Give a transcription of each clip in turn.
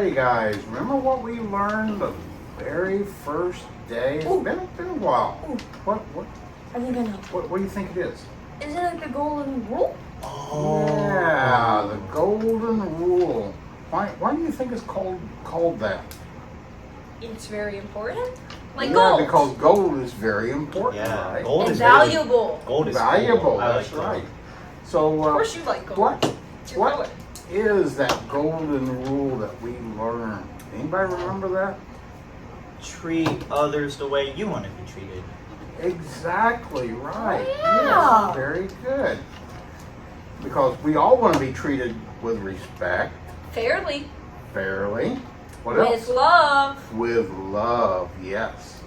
Alrighty, guys. Remember what we learned the very first day? It's been a while. Ooh. What I think I know. what do you think it is? Is it like the golden rule? Oh. Yeah, the golden rule. Why do you think it's called that? It's very important. Like yeah, gold. because gold is very important, Yeah, right? gold And is valuable. Gold is valuable. Cool. I That's like right. gold. So, Of course you like gold. What is that golden rule that we learned? Anybody remember that? Treat others the way you want to be treated. Exactly right. Oh, yeah. Yes, very good. Because we all want to be treated with respect, Fairly. fairly. What With else? love. With love, yes.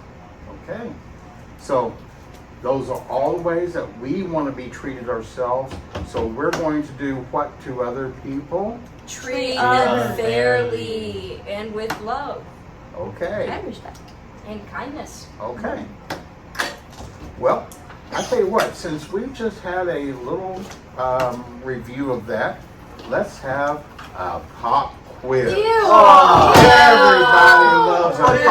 Okay. So those are all the ways that we want to be treated ourselves. So we're going to do what to other people? Treat them them fairly and with love Okay. and respect and kindness. Okay. Well, I tell you what, since we've just had a little review of that, let's have a pop quiz. Ew. Everybody loves a pop quiz.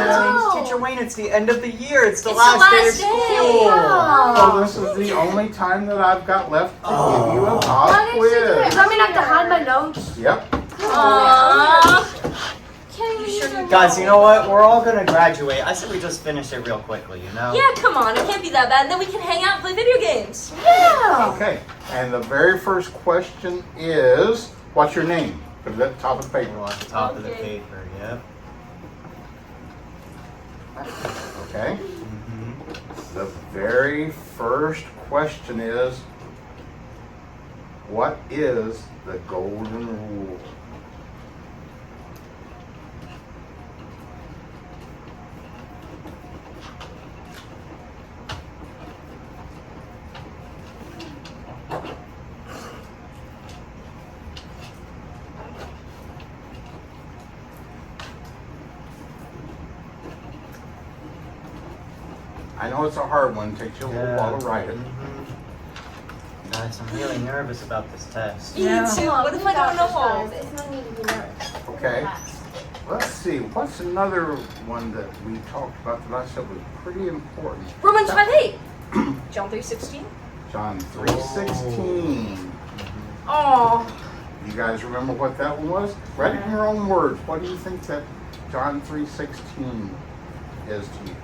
No. Teacher Wayne, it's the end of the year. It's the It's last the day of last school. day. So this is the only time that I've got left to give you a pop quiz. Does that mean I have to hide my notes? Yep. Aww. Guys, you know what? We're all gonna graduate. I said we just finish it real quickly, you know? Yeah, come on. It can't be that bad. Then we can hang out and play video games. Yeah. Okay. And the very first question is, what's your name? Put it at the top of the paper. We're at the top of the Okay. paper, yep. Okay. Mm-hmm. The very first question is, what is the golden rule? I know it's a hard one. Takes you a little while to write it. Mm-hmm. Guys, I'm really nervous about this test. Me too. What if I don't know all of it? There's no need to be nervous. Okay. Let's see. What's another one that we talked about that I said was pretty important? Romans 5:8. John 3:16. John 3:16. Oh. You guys remember what that one was? Write it in your own words. What do you think that John 3:16 is to you?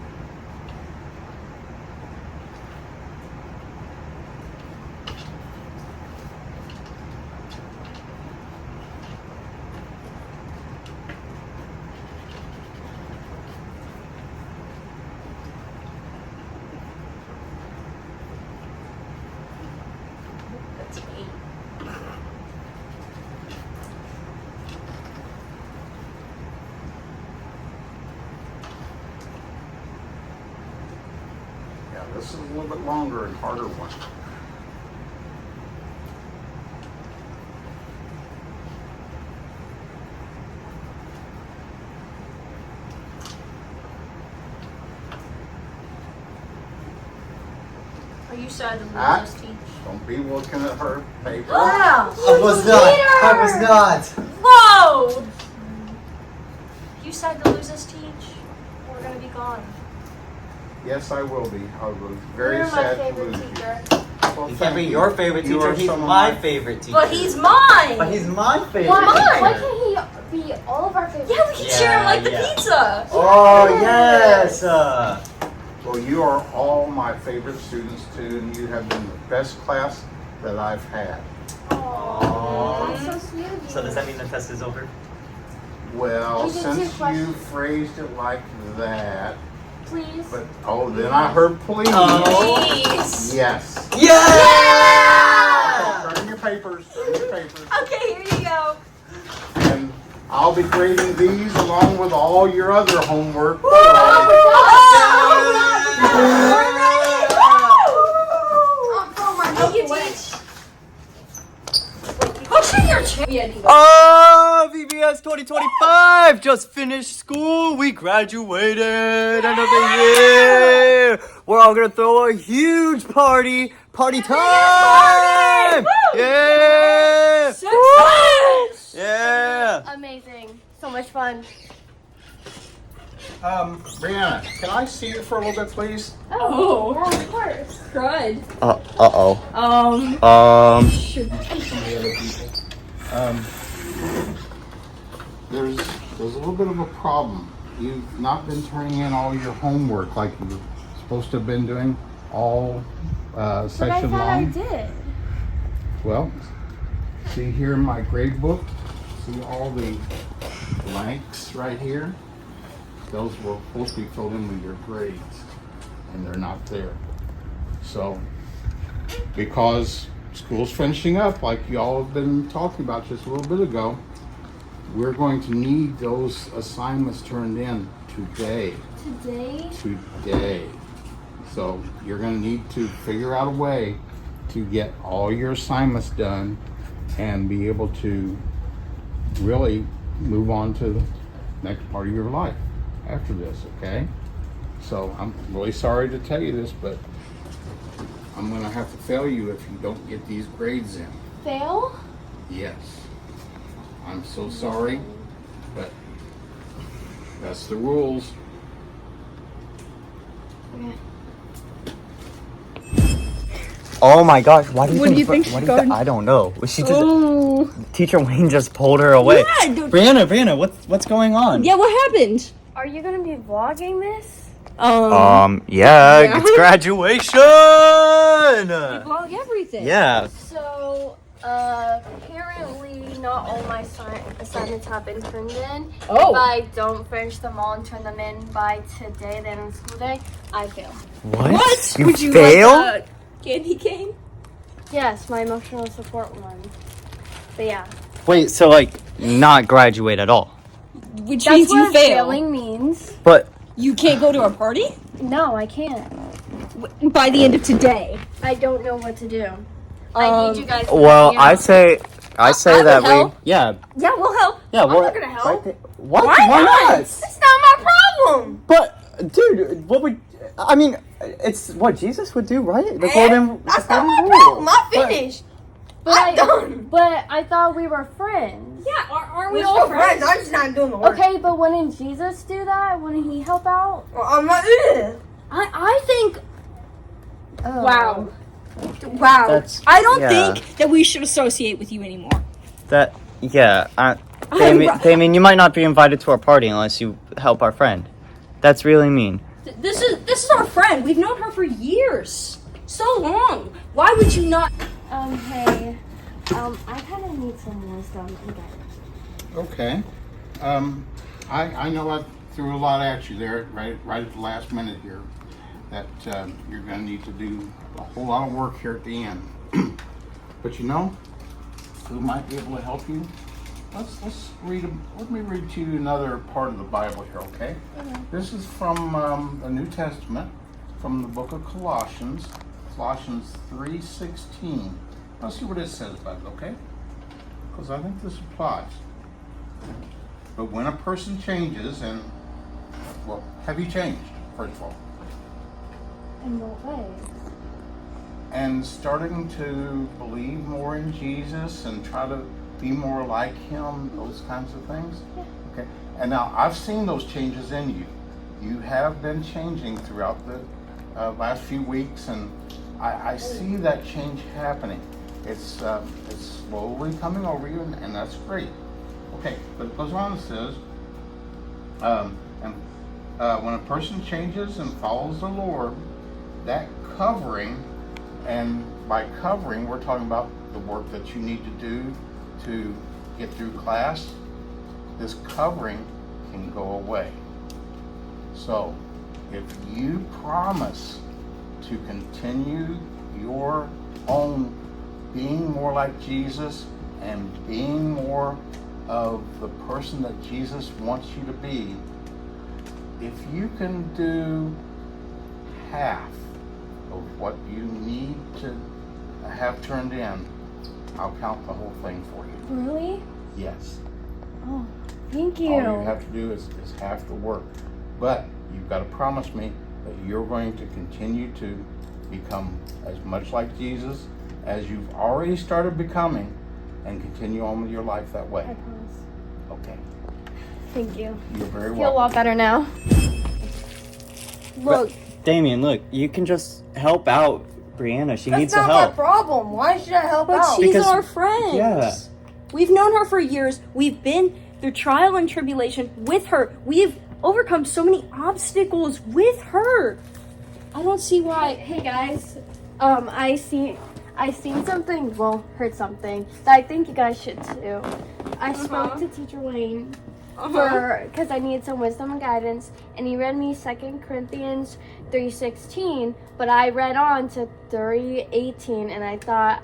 That's 8. Yeah, this is a little bit longer and harder one. Are you sad to lose Ah. this teach? Don't be looking at her paper. Wow. I was not. Whoa! You sad to lose this teach? We're gonna be gone. Yes, I will be. I was very You're my sad to favorite lose you. teacher. Well, He thank can't be you. your favorite You teacher. are He's some of my favorite teacher. But he's mine. But he's my favorite Why? teacher. Why can't he be all of our favorites? Yeah, we can share him like the Yeah. pizza. Oh yes. Well, you are all my favorite students too, and you have been the best class that I've had. Aww. That's so sweet of you. So does that mean the test is over? Well, You did two since you questions. phrased it like that, Please. but then I heard please. Oh. Please. Yes. Yeah! Turn in your papers. Turn in your papers. Okay, here you go. And I'll be grading these along with all your other homework. Thank you, Teach. Oh, shit, your chair. Oh, VBS 2025 just finished school. We graduated. End of the year. We're all gonna throw a huge party. Party time! Woo! Yeah! Success! Yeah! Amazing. much fun. Brianna, can I see you for a little bit, please? Oh, yeah, of course. Crud. Uh-oh. Shoot. Some of the other people. There's a little bit of a problem. You've not been turning in all your homework like you were supposed to have been doing all But I session thought I long. did. Well, see here in my grade book, see all the blanks right here? Those were supposed to be filled in with your grades, and they're not there. So, because school's finishing up, like y'all have been talking about just a little bit ago, we're going to need those assignments turned in today. Today. So, you're going to need to figure out a way to get all your assignments done and be able to really move on to the next part of your life after this, okay? So I'm really sorry to tell you this, but I'm gonna have to fail you if you don't get these grades in. Fail? Yes. I'm so sorry, but that's the rules. Okay. Oh my gosh, why do you What do you think what she's do you going- I don't know. She just Oh. Teacher Wayne just pulled her away. Yeah, dude. Brianna, what's going on? Yeah, what happened? Are you gonna be vlogging this? Yeah, Yeah. it's graduation. Vlog everything. Yeah. So, apparently not all my assignments have been turned in. Oh. If I don't finish them all and turn them in by today, then on school day, I fail. What? You Would you fail? like a candy cane? Yes, my emotional support one. But yeah. Wait, so like not graduate at all? Which That's means you what fail. failing means. But You can't go to a party? No, I can't. By the end of today. I don't know what to do. I need you guys to well, help me I out. say I that would help. yeah, Yeah, we'll help. well, not gonna help. What? Why not? It's not my problem. But dude, what would I mean? It's what Jesus would do, right? The golden. That's the not golden my rule. problem. I'm finished. But I thought we were friends. Yeah, aren't we We're all still friends? friends. I'm just not doing the work. Okay, but wouldn't Jesus do that? Wouldn't he help out? Well, I'm not doing it. I think. Oh. Wow. Wow. That's- I don't yeah. think that we should associate with you anymore. Damien, you might not be invited to our party unless you help our friend. That's really mean. This is our friend. We've known her for years. So long. Why would you not? Hey. I kind of need some wisdom and guidance. Okay. I know I threw a lot at you there, right at the last minute here, that you're going to need to do a whole lot of work here at the end. But you know, who might be able to help you? Let's read. Let me read to you another part of the Bible here, okay? This is from the New Testament, from the book of Colossians, Colossians 3:16. Let's see what it says about it, okay? Because I think this applies. But when a person changes, and well, have you changed, first of all? In what way? And starting to believe more in Jesus and try to be more like him, those kinds of things? Yeah. Okay. And now I've seen those changes in you. You have been changing throughout the last few weeks, and I see that change happening. It's slowly coming over you, and that's great. Okay, but it goes on and says, when a person changes and follows the Lord, that covering, and by covering, we're talking about the work that you need to do to get through class, this covering can go away. So, if you promise to continue your own being more like Jesus and being more of the person that Jesus wants you to be, if you can do half of what you need to have turned in, I'll count the whole thing for you. Really? Yes. Oh, thank you. All you have to do is half the work. But you've got to promise me that you're going to continue to become as much like Jesus as you've already started becoming, and continue on with your life that way. I promise. Okay. Thank you. You're very I feel a welcome. lot better now. Look, Damien, look, you can just help out Brianna. She That's needs the not my help. problem. Why should I help But out? she's Because- our friend. Yeah. We've known her for years. We've been through trial and tribulation with her. We've overcome so many obstacles with her. I don't see why. hey guys, I seen something, well, heard something that I think you guys should too. I spoke to Teacher Wayne because I needed some wisdom and guidance, and he read me 2 Corinthians 3:16, but I read on to 3:18, and I thought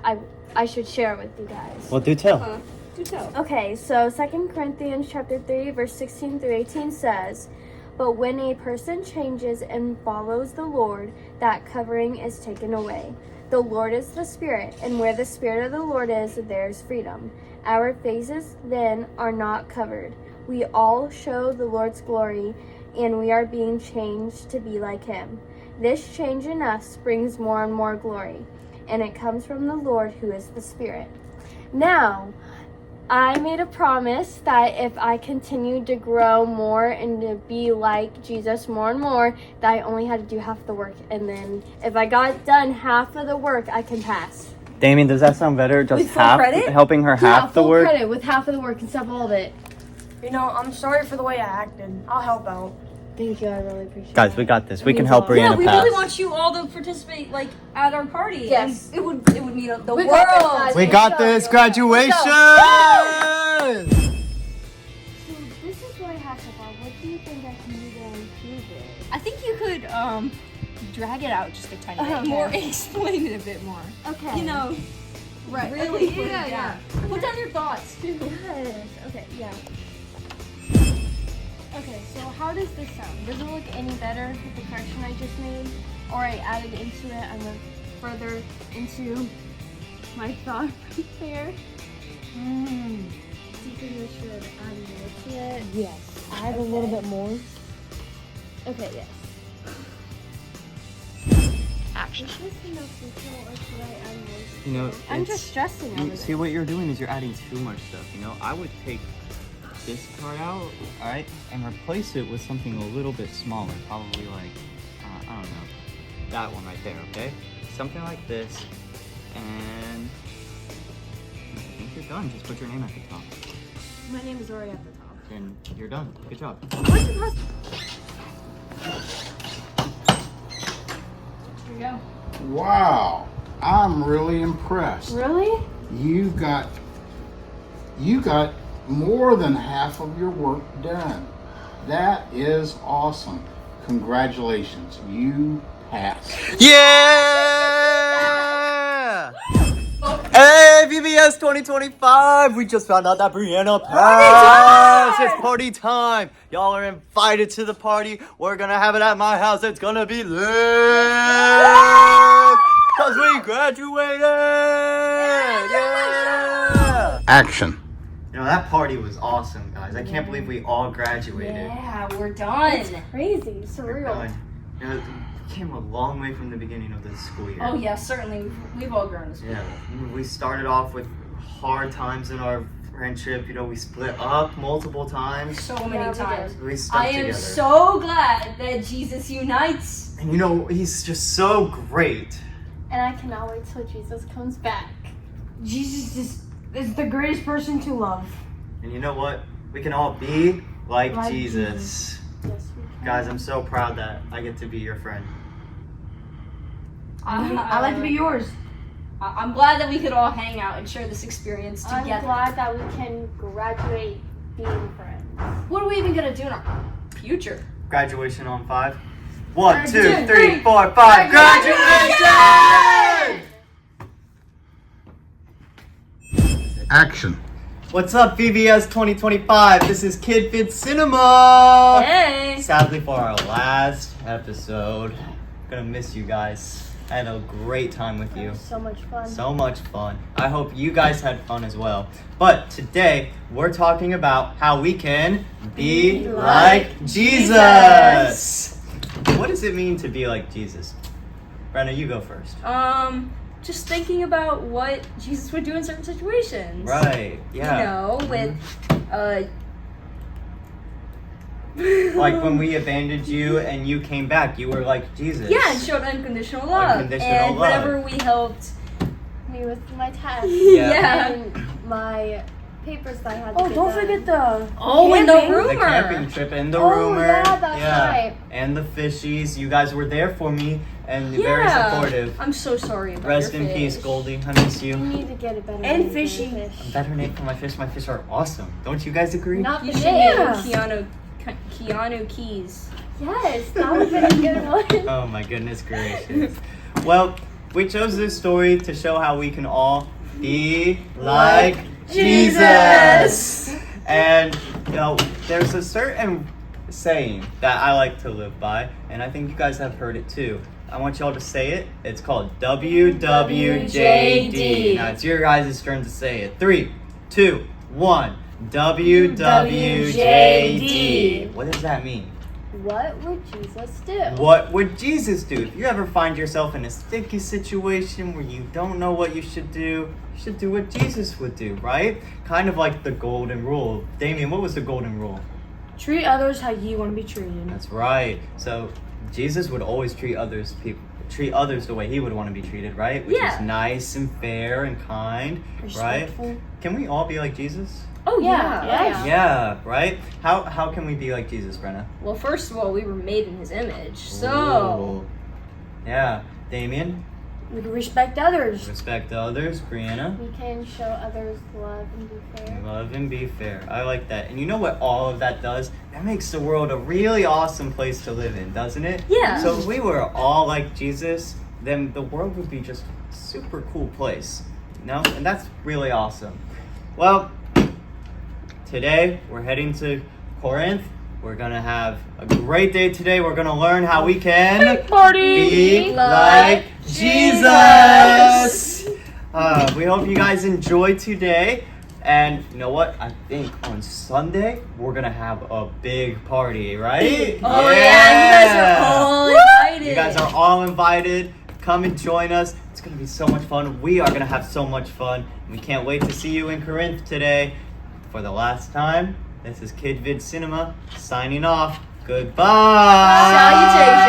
I should share it with you guys. Well, do tell. Do tell. Okay, so 2 Corinthians chapter 3, verse 16 through 18 says, "But when a person changes and follows the Lord, that covering is taken away. The Lord is the Spirit, and where the Spirit of the Lord is, there is freedom. Our faces then are not covered. We all show the Lord's glory, and we are being changed to be like Him. This change in us brings more and more glory, and it comes from the Lord who is the Spirit." Now, I made a promise that if I continued to grow more and to be like Jesus more and more, that I only had to do half the work. And then if I got done half of the work, I can pass. Damien, does that sound better? Just With full half, credit? helping her Yeah, half the full work? credit with half of the work instead of all of it. You know, I'm sorry for the way I acted. I'll help out. Thank you, I really appreciate Guys, it. we got this. It We can means help a lot. Yeah, Brianna we pass. really want you all to participate, like, at our party. Yes. And it would mean the We world. got this, guys. We got this. Graduation! So this is what I have so far. What do you think I can do to improve it? I think you could drag it out just a tiny bit Okay. more, explain it a bit more. Okay. You know, right. really Okay, put yeah, it down. Put down your thoughts too. Yes. Okay, yeah. Okay, so how does this sound? Does it look any better with the correction I just made? Or I added into it, I went further into my thought right there. Do you think I should add more to it? Yes. Add a little bit more. Okay, yes. Action. Is this enough detail or should I add more detail? You know, I'm it's- just stressing over You, this. see, what you're doing is you're adding too much stuff, you know? I would take this part out, alright, and replace it with something a little bit smaller. Probably like, I don't know, that one right there, okay? Something like this, and I think you're done. Just put your name at the top. My name is already at the top. Then you're done. Good job. Here we go. Wow, I'm really impressed. Really? You got more than half of your work done. That is awesome. Congratulations, you passed. Yeah! Hey, VBS 2025! We just found out that Brianna passed! It's party time! Y'all are invited to the party. We're gonna have it at my house. It's gonna be lit! Cause we graduated! Yeah! Action. You know, that party was awesome, guys. I can't believe we all graduated. Yeah, we're done. Crazy, We're surreal. done. You know, we came a long way from the beginning of this school year. Oh yeah, certainly. We've all grown as well. Yeah, we started off with hard times in our friendship. You know, we split up multiple times. So many Yeah, we times. We stuck I am together. so glad that Jesus unites. And you know, he's just so great. And I cannot wait till Jesus comes back. Jesus is the greatest person to love. And you know what? We can all be like Like Jesus. Yes, we can. Guys, I'm so proud that I get to be your friend. I like to be yours. I'm glad that we could all hang out and share this experience I'm together. glad that we can graduate being friends. What are we even gonna do in our future? Graduation on 5. 1, 2, 2, 3, 4, 5. Graduation! Action. What's up, VBS 2025? This is Kid Fit Cinema. Hey! Sadly, for our last episode, gonna miss you guys. I had a great time with you. So much fun. So much fun. I hope you guys had fun as well. But today, we're talking about how we can be like Jesus. What does it mean to be like Jesus? Brenna, you go first. Just thinking about what Jesus would do in certain situations. Right, yeah. You know, with Like when we abandoned you and you came back, you were like Jesus. Yeah, and showed unconditional love. Unconditional and love. whenever we helped. Me with my test. Yeah. And my papers that I had to Oh, get don't done. forget the. Oh, and the camping. rumor. The camping trip and the Oh, rumor. yeah, that's right. And the fishies. You guys were there for me and very supportive. I'm so sorry about Rest your in peace, fish. Goldie. I miss You you. need to get a better And name for your fishy. fish. A better name for my fish. My fish are awesome. Don't you guys agree? Not the You should name. name Keanu Keys. Yes, that would have been a good one. Oh my goodness gracious. Well, we chose this story to show how we can all be like Jesus. And you know, there's a certain saying that I like to live by, and I think you guys have heard it too. I want y'all to say it. It's called WWJD. Now it's your guys' turn to say it. 3, 2, 1. WWJD. What does that mean? What would Jesus do? What would Jesus do? If you ever find yourself in a sticky situation where you don't know what you should do what Jesus would do, right? Kind of like the golden rule. Damien, what was the golden rule? Treat others how you want to be treated. That's right. So Jesus would always treat others the way he would want to be treated, right? Which Yeah. is nice and fair and kind, right? Respectful. Can we all be like Jesus? Oh Yeah. yeah. Yeah, right? How can we be like Jesus, Brenna? Well, first of all, we were made in his image, so Ooh. Yeah. Damien? We can respect others. Respect others. Brianna? We can show others love and be fair. Love and be fair. I like that. And you know what all of that does? That makes the world a really awesome place to live in, doesn't it? Yeah. So if we were all like Jesus, then the world would be just a super cool place. You know? And that's really awesome. Well, today we're heading to Corinth. We're gonna have a great day today. We're gonna learn how we can be like Jesus. We hope you guys enjoyed today. And you know what? I think on Sunday we're gonna have a big party, right? Oh yeah, you guys are all invited. You guys are all invited. Come and join us. It's gonna be so much fun. We are gonna have so much fun. We can't wait to see you in Corinth today. For the last time, this is Kid Vid Cinema signing off. Goodbye. Salutations.